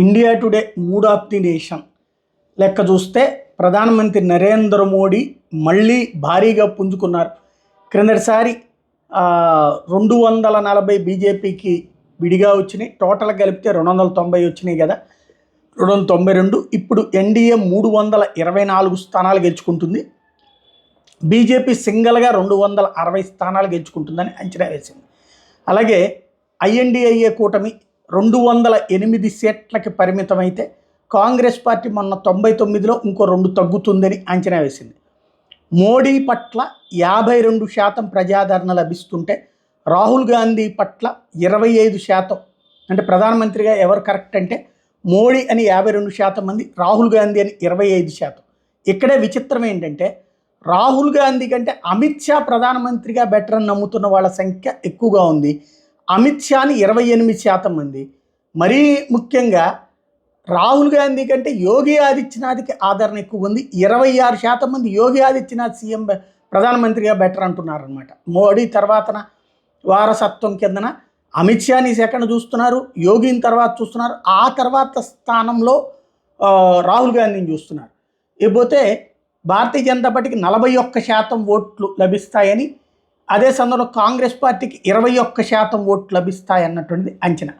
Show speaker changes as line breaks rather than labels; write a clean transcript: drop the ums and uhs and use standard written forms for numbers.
India today mood of the nation లెక్క చూస్తే ప్రధానమంత్రి నరేంద్ర మోడీ మళ్ళీ భారీగా పుంజుకున్నారు. క్రిందటిసారి 240 బీజేపీకి విడిగా వచ్చినాయి, టోటల్ కలిపితే 290 వచ్చినాయి కదా, 292. ఇప్పుడు ఎన్డీఏ 324 స్థానాలు గెలుచుకుంటుంది, బీజేపీ సింగిల్గా 260 స్థానాలు గెలుచుకుంటుందని అంచనా వేసింది. అలాగే ఐఎన్డీఏ కూటమి 208 సీట్లకి పరిమితమైతే కాంగ్రెస్ పార్టీ మొన్న 99లో ఇంకో 2 తగ్గుతుందని అంచనా వేసింది. మోడీ పట్ల 52% ప్రజాదరణ లభిస్తుంటే రాహుల్ గాంధీ పట్ల 25%, అంటే ప్రధానమంత్రిగా ఎవరు కరెక్ట్ అంటే మోడీ అని 52% మంది, రాహుల్ గాంధీ అని 25%. ఇక్కడే విచిత్రం ఏంటంటే రాహుల్ గాంధీ కంటే అమిత్ షా ప్రధానమంత్రిగా బెటర్ అని నమ్ముతున్న వాళ్ళ సంఖ్య ఎక్కువగా ఉంది. అమిత్ షాని 28% మంది. మరీ ముఖ్యంగా రాహుల్ గాంధీ కంటే యోగి ఆదిత్యనాథ్కి ఆదరణ ఎక్కువ ఉంది. 26% మంది యోగి ఆదిత్యనాథ్ సీఎం ప్రధానమంత్రిగా బెటర్ అంటున్నారనమాట. మోడీ తర్వాతన వారసత్వం కిందన అమిత్ షాని సెకండ్ చూస్తున్నారు, యోగిని తర్వాత చూస్తున్నారు, ఆ తర్వాత స్థానంలో రాహుల్ గాంధీని చూస్తున్నారు. ఇకపోతే భారతీయ జనతా పార్టీకి 41% ఓట్లు లభిస్తాయని, అదే సందర్భంలో కాంగ్రెస్ పార్టీకి 21% ఓట్లు లభిస్తాయన్నటువంటిది అంచనా.